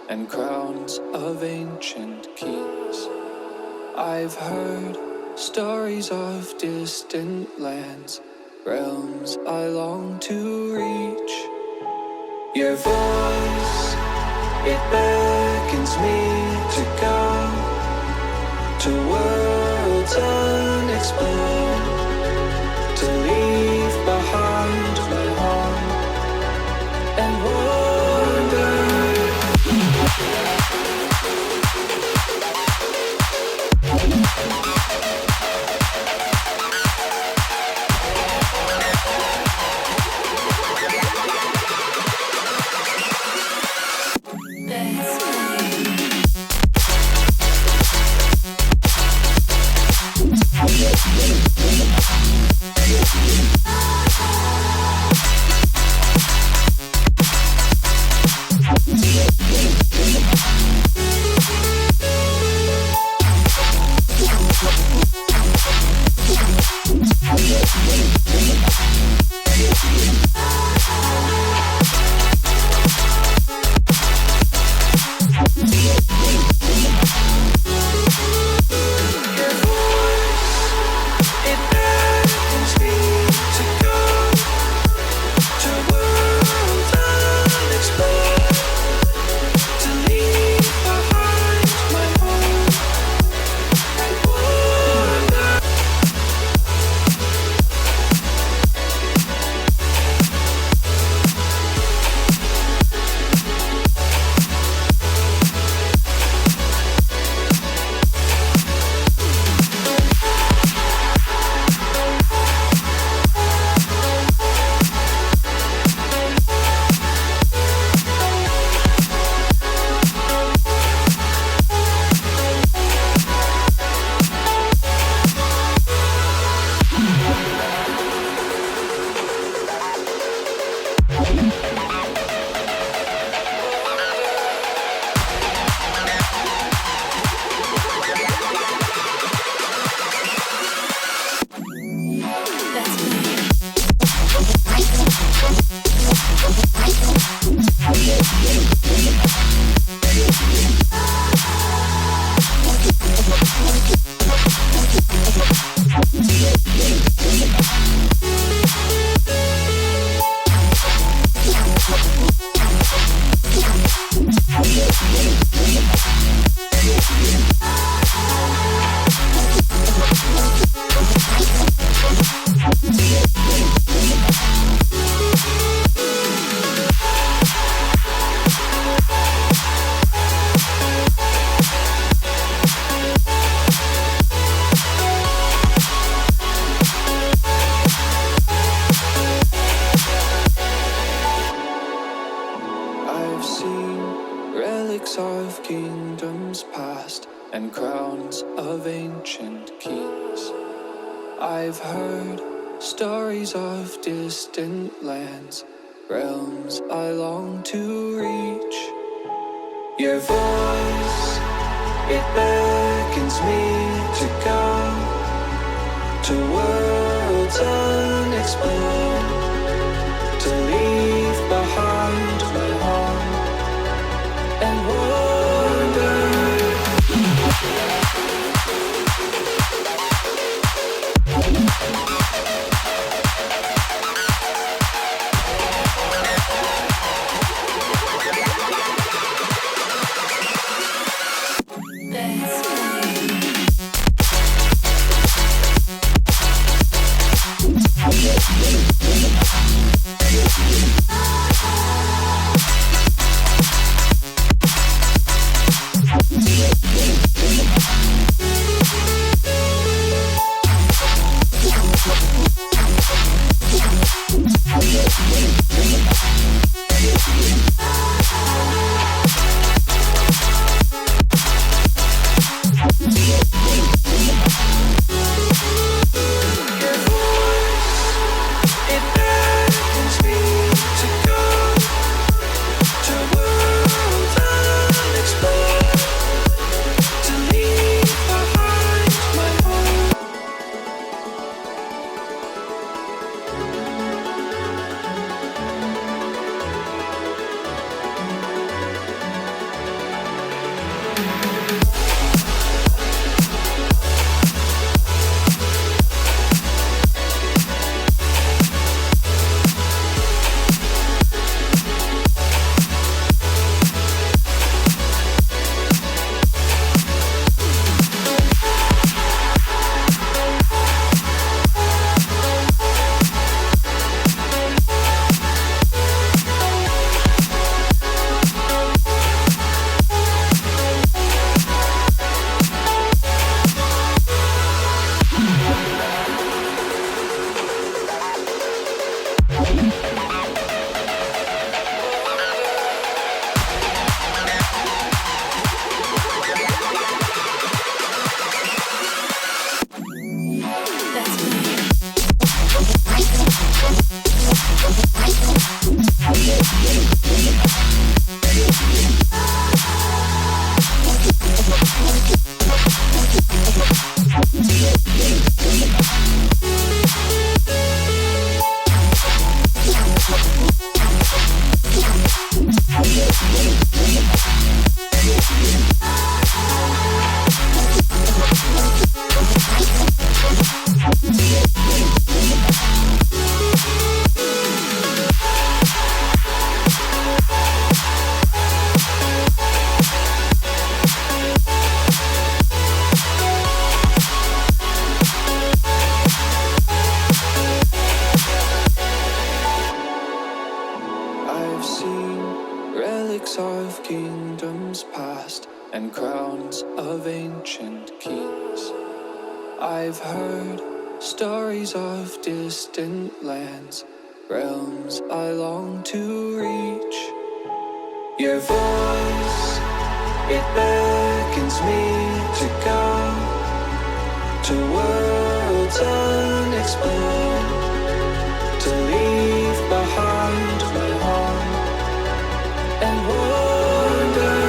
and crowns of ancient keys. I've heard stories of distant lands, realms I long to reach. Your voice, it beckons me to go to worlds unexplored, to leave behind my home and wander. Of kingdoms past and crowns of ancient keys. I've heard stories of distant lands, realms I long to reach. Your voice, it beckons me to go to worlds unexplored, to leave behind my home and wander. That's and crowns of ancient kings. I've heard stories of distant lands, realms I long to reach. Your voice, it beckons me to go to worlds unexplored, to leave behind my home and wander.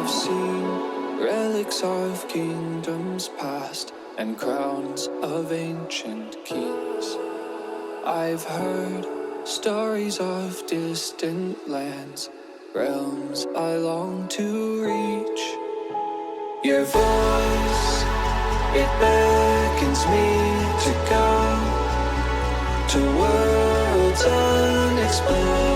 I've seen relics of kingdoms past and crowns of ancient kings. I've heard stories of distant lands, realms I long to reach. Your voice, it beckons me to go to worlds unexplored,